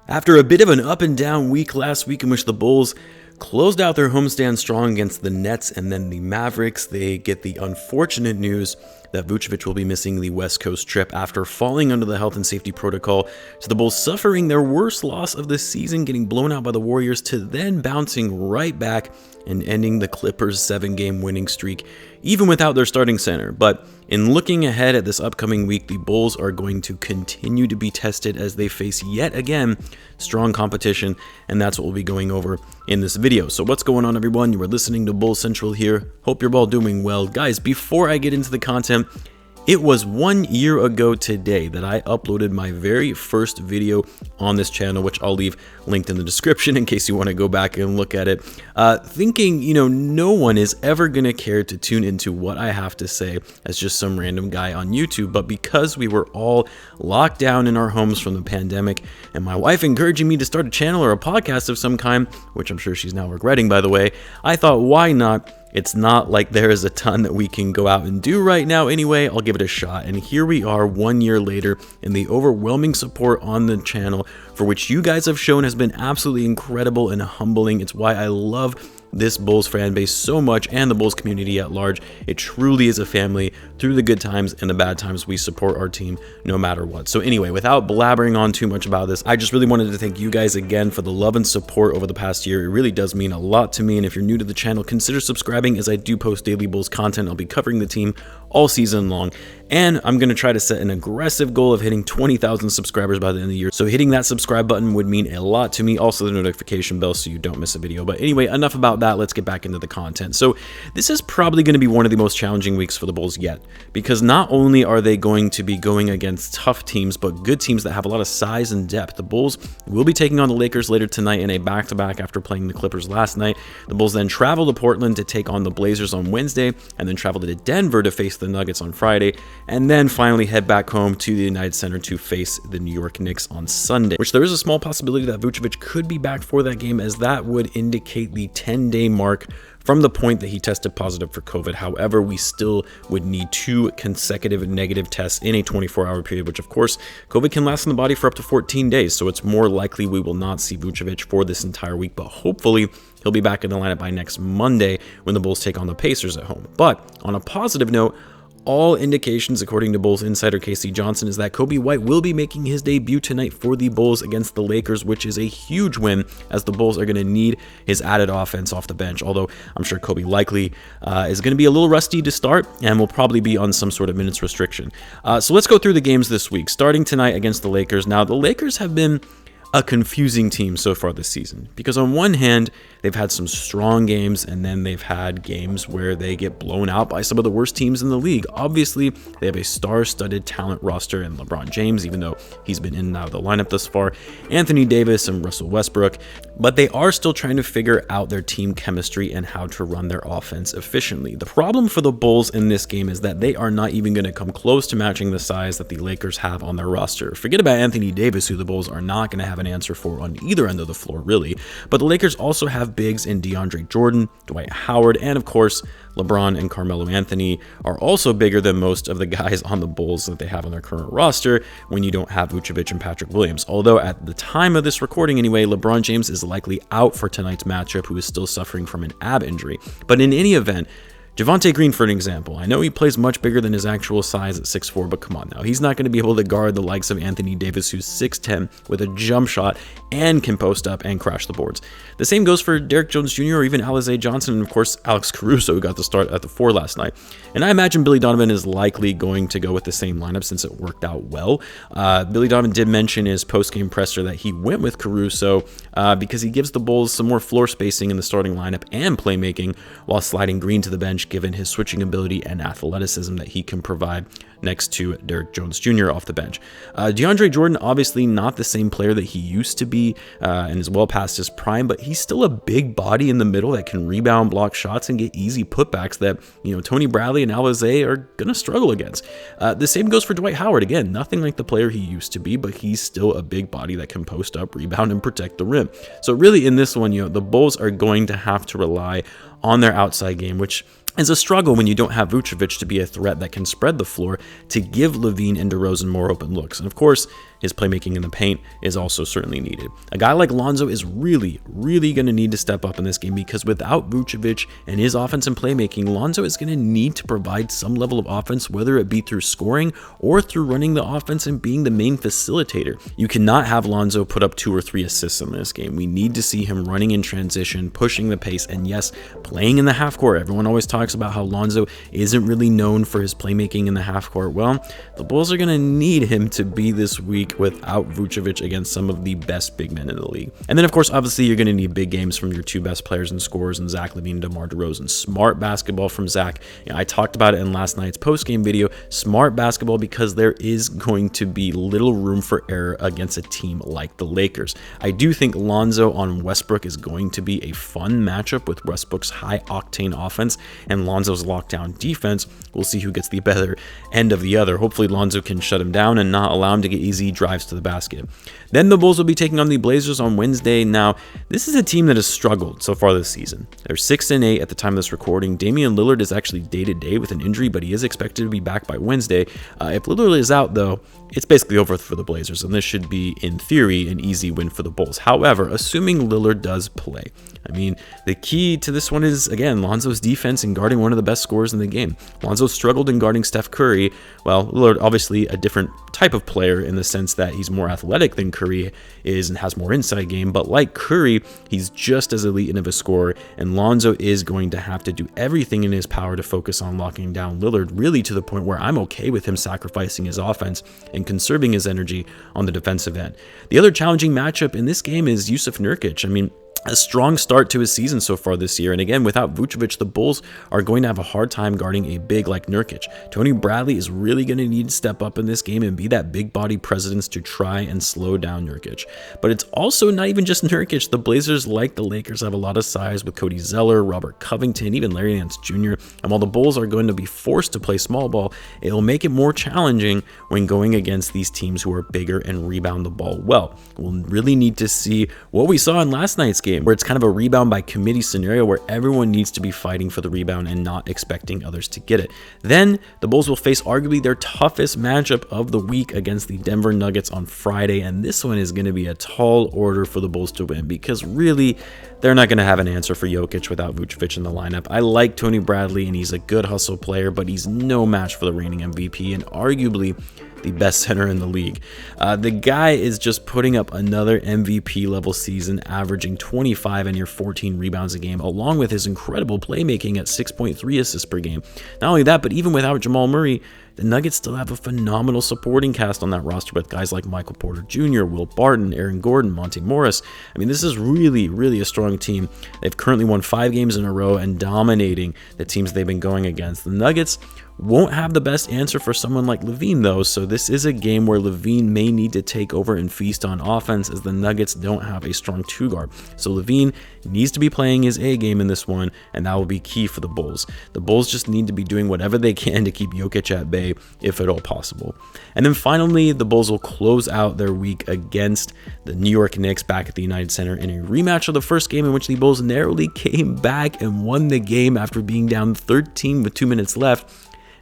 After a bit of an up and down week last week in which the Bulls closed out their homestand strong against the Nets and then the Mavericks, they get the unfortunate news that Vucevic will be missing the West Coast trip after falling under the health and safety protocol, to the Bulls suffering their worst loss of the season, getting blown out by the Warriors, to then bouncing right back and ending the Clippers' 7-game winning streak, even without their starting center. But in looking ahead at this upcoming week, the Bulls are going to continue to be tested as they face yet again strong competition, and that's what we'll be going over in this video. So what's going on, everyone? You are listening to Bulls Central here. Hope you're all doing well. Guys, before I get into the content, it was 1 year ago today that I uploaded my very first video on this channel, which I'll leave linked in the description in case you want to go back and look at it. Thinking, no one is ever going to care to tune into what I have to say as just some random guy on YouTube. But because we were all locked down in our homes from the pandemic, and my wife encouraging me to start a channel or a podcast of some kind, which I'm sure she's now regretting, by the way, I thought, why not? It's not like there is a ton that we can go out and do right now anyway. I'll give it a shot. And here we are 1 year later, and the overwhelming support on the channel, for which you guys have shown, has been absolutely incredible and humbling. It's why I love this Bulls fan base so much, and the Bulls community at large. It truly is a family. Through the good times and the bad times, we support our team no matter what. So anyway, without blabbering on too much about this, I just really wanted to thank you guys again for the love and support over the past year. It really does mean a lot to me, and if you're new to the channel, consider subscribing, as I do post daily Bulls content. I'll be covering the team all season long, and I'm going to try to set an aggressive goal of hitting 20,000 subscribers by the end of the year. So hitting that subscribe button would mean a lot to me. Also the notification bell so you don't miss a video. But anyway, enough about that. Let's get back into the content. So this is probably going to be one of the most challenging weeks for the Bulls yet, because not only are they going to be going against tough teams, but good teams that have a lot of size and depth. The Bulls will be taking on the Lakers later tonight in a back-to-back after playing the Clippers last night. The Bulls then travel to Portland to take on the Blazers on Wednesday, and then travel to Denver to face the Nuggets on Friday, and then finally head back home to the United Center to face the New York Knicks on Sunday, which there is a small possibility that Vucevic could be back for that game, as that would indicate the 10-day mark from the point that he tested positive for COVID. However, we still would need 2 consecutive negative tests in a 24-hour period, which of course, COVID can last in the body for up to 14 days. So it's more likely we will not see Vucevic for this entire week, but hopefully he'll be back in the lineup by next Monday when the Bulls take on the Pacers at home. But on a positive note, all indications, according to Bulls insider Casey Johnson, is that Coby White will be making his debut tonight for the Bulls against the Lakers, which is a huge win, as the Bulls are going to need his added offense off the bench. Although I'm sure Coby likely is going to be a little rusty to start and will probably be on some sort of minutes restriction. So let's go through the games this week, starting tonight against the Lakers. Now, the Lakers have been a confusing team so far this season, because on one hand, they've had some strong games, and then they've had games where they get blown out by some of the worst teams in the league. Obviously, they have a star-studded talent roster in LeBron James, even though he's been in and out of the lineup thus far, Anthony Davis and Russell Westbrook, but they are still trying to figure out their team chemistry and how to run their offense efficiently. The problem for the Bulls in this game is that they are not even going to come close to matching the size that the Lakers have on their roster. Forget about Anthony Davis, who the Bulls are not going to have an answer for on either end of the floor, really. But the Lakers also have bigs in DeAndre Jordan, Dwight Howard, and of course, LeBron and Carmelo Anthony are also bigger than most of the guys on the Bulls that they have on their current roster when you don't have Vucevic and Patrick Williams. Although at the time of this recording anyway, LeBron James is likely out for tonight's matchup, who is still suffering from an ab injury. But in any event, Javonte Green, for an example, I know he plays much bigger than his actual size at 6'4", but come on now. He's not going to be able to guard the likes of Anthony Davis, who's 6'10", with a jump shot and can post up and crash the boards. The same goes for Derrick Jones Jr. or even Alizé Johnson, and of course Alex Caruso, who got the start at the 4 last night. And I imagine Billy Donovan is likely going to go with the same lineup since it worked out well. Billy Donovan did mention in his post-game presser that he went with Caruso because he gives the Bulls some more floor spacing in the starting lineup and playmaking, while sliding Green to the bench, given his switching ability and athleticism that he can provide next to Derrick Jones Jr. off the bench. DeAndre Jordan, obviously not the same player that he used to be and is well past his prime, but he's still a big body in the middle that can rebound, block shots, and get easy putbacks that, Tony Bradley and Alizé are going to struggle against. The same goes for Dwight Howard. Again, nothing like the player he used to be, but he's still a big body that can post up, rebound, and protect the rim. So really in this one, the Bulls are going to have to rely on their outside game, which is a struggle when you don't have Vucevic to be a threat that can spread the floor to give Lavine and DeRozan more open looks. And of course, his playmaking in the paint is also certainly needed. A guy like Lonzo is really going to need to step up in this game, because without Vucevic and his offense and playmaking, Lonzo is going to need to provide some level of offense, whether it be through scoring or through running the offense and being the main facilitator. You cannot have Lonzo put up 2 or 3 assists in this game. We need to see him running in transition, pushing the pace, and yes, playing in the half court. Everyone always talks about how Lonzo isn't really known for his playmaking in the half court. Well, the Bulls are going to need him to be this week without Vucevic against some of the best big men in the league. And then, of course, obviously, you're going to need big games from your 2 best players and scorers in Zach Lavine and DeMar DeRozan. Smart basketball from Zach. I talked about it in last night's post-game video. Smart basketball, because there is going to be little room for error against a team like the Lakers. I do think Lonzo on Westbrook is going to be a fun matchup with Westbrook's high-octane offense and Lonzo's lockdown defense. We'll see who gets the better end of the other. Hopefully, Lonzo can shut him down and not allow him to get easy drives to the basket. Then the Bulls will be taking on the Blazers on Wednesday. Now, this is a team that has struggled so far this season. They're 6-8 at the time of this recording. Damian Lillard is actually day-to-day with an injury, but he is expected to be back by Wednesday. If Lillard is out, though, it's basically over for the Blazers, and this should be, in theory, an easy win for the Bulls. However, assuming Lillard does play, I mean, the key to this one is, again, Lonzo's defense and guarding one of the best scorers in the game. Lonzo struggled in guarding Steph Curry. Well, Lillard, obviously a different type of player in the sense that he's more athletic than Curry is and has more inside game, but like Curry, he's just as elite of a scorer, and Lonzo is going to have to do everything in his power to focus on locking down Lillard, really to the point where I'm okay with him sacrificing his offense and conserving his energy on the defensive end. The other challenging matchup in this game is Jusuf Nurkic. I mean, a strong start to his season so far this year, and again, without Vucevic, the Bulls are going to have a hard time guarding a big like Nurkic. Tony Bradley is really going to need to step up in this game and be that big body presence to try and slow down Nurkic. But it's also not even just Nurkic. The Blazers, like the Lakers, have a lot of size with Cody Zeller, Robert Covington, even Larry Nance Jr. And while the Bulls are going to be forced to play small ball, it'll make it more challenging when going against these teams who are bigger and rebound the ball well. We'll really need to see what we saw in last night's game, where it's kind of a rebound by committee scenario where everyone needs to be fighting for the rebound and not expecting others to get it. Then the Bulls will face arguably their toughest matchup of the week against the Denver Nuggets on Friday, and this one is going to be a tall order for the Bulls to win, because really they're not going to have an answer for Jokic without Vucevic in the lineup. I like Tony Bradley, and he's a good hustle player, but he's no match for the reigning MVP and arguably the best center in the league. The guy is just putting up another MVP level season, averaging 25 and near 14 rebounds a game, along with his incredible playmaking at 6.3 assists per game. Not only that, but even without Jamal Murray, the Nuggets still have a phenomenal supporting cast on that roster with guys like Michael Porter Jr., Will Barton, Aaron Gordon, Monte Morris. I mean, this is really a strong team. They've currently won 5 games in a row and dominating the teams they've been going against. The Nuggets won't have the best answer for someone like Lavine, though, so this is a game where Lavine may need to take over and feast on offense, as the Nuggets don't have a strong 2-guard. So Lavine needs to be playing his A game in this one, and that will be key for the Bulls. The Bulls just need to be doing whatever they can to keep Jokic at bay, if at all possible. And then finally, the Bulls will close out their week against the New York Knicks back at the United Center in a rematch of the first game, in which the Bulls narrowly came back and won the game after being down 13 with 2 minutes left,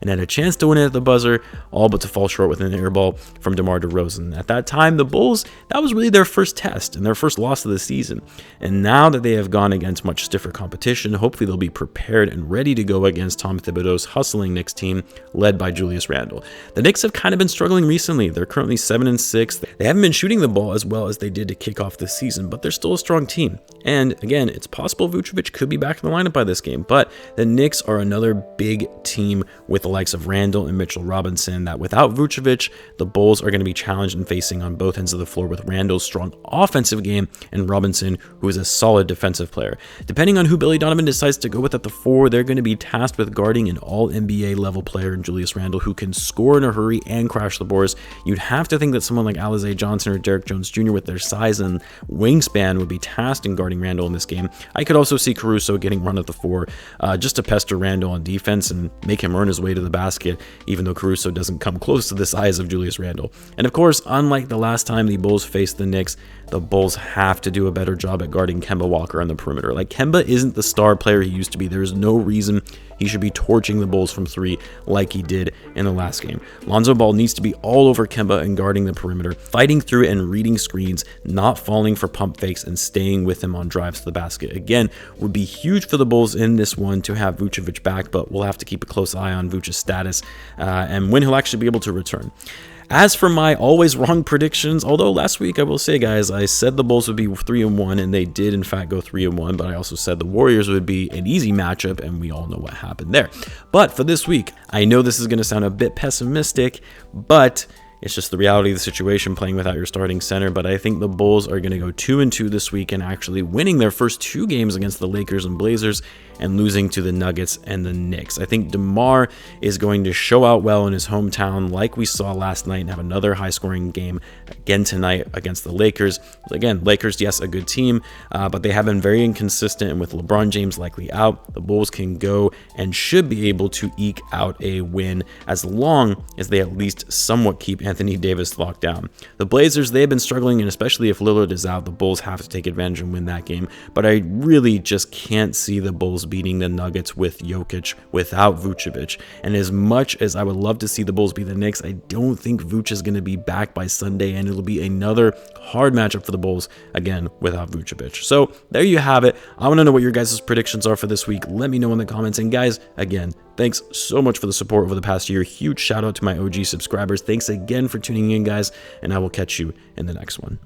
and had a chance to win it at the buzzer, all but to fall short with an air ball from DeMar DeRozan. At that time, the Bulls, that was really their first test and their first loss of the season. And now that they have gone against much stiffer competition, hopefully they'll be prepared and ready to go against Tom Thibodeau's hustling Knicks team, led by Julius Randle. The Knicks have kind of been struggling recently. They're currently 7-6. They haven't been shooting the ball as well as they did to kick off this season, but they're still a strong team. And again, it's possible Vucevic could be back in the lineup by this game, but the Knicks are another big team with the likes of Randle and Mitchell Robinson that without Vucevic, the Bulls are going to be challenged and facing on both ends of the floor, with Randle's strong offensive game and Robinson, who is a solid defensive player. Depending on who Billy Donovan decides to go with at the 4, they're going to be tasked with guarding an all-NBA level player in Julius Randle, who can score in a hurry and crash the boards. You'd have to think that someone like Alize Johnson or Derek Jones Jr. with their size and wingspan would be tasked in guarding Randle in this game. I could also see Caruso getting run at the 4 just to pester Randle on defense and make him earn his way to the basket, even though Caruso doesn't come close to the size of Julius Randle. And of course, unlike the last time the Bulls faced the Knicks, the Bulls have to do a better job at guarding Kemba Walker on the perimeter. Like, Kemba isn't the star player he used to be. There's no reason he should be torching the Bulls from 3 like he did in the last game. Lonzo Ball needs to be all over Kemba and guarding the perimeter, fighting through and reading screens, not falling for pump fakes, and staying with him on drives to the basket. Again, would be huge for the Bulls in this one to have Vucevic back, but we'll have to keep a close eye on Vucevic's status and when he'll actually be able to return. As for my always wrong predictions, although last week I will say, guys, I said the Bulls would be 3-1, and they did in fact go 3-1, but I also said the Warriors would be an easy matchup, and we all know what happened there. But for this week, I know this is going to sound a bit pessimistic, but it's just the reality of the situation playing without your starting center. But I think the Bulls are going to go 2-2 this week and actually winning their first 2 games against the Lakers and Blazers and losing to the Nuggets and the Knicks. I think DeMar is going to show out well in his hometown like we saw last night and have another high-scoring game again tonight against the Lakers. Again, Lakers, yes, a good team, but they have been very inconsistent, and with LeBron James likely out, the Bulls can go and should be able to eke out a win as long as they at least somewhat keep Anthony Davis locked down. The Blazers, they've been struggling, and especially if Lillard is out, the Bulls have to take advantage and win that game, but I really just can't see the Bulls beating the Nuggets with Jokic without Vucevic. And as much as I would love to see the Bulls beat the Knicks, I don't think Vuce is going to be back by Sunday, and it'll be another hard matchup for the Bulls again without Vucevic. So there you have it. I want to know what your guys' predictions are for this week. Let me know in the comments. And guys, again, thanks so much for the support over the past year. Huge shout out to my OG subscribers. Thanks again for tuning in, guys, and I will catch you in the next one.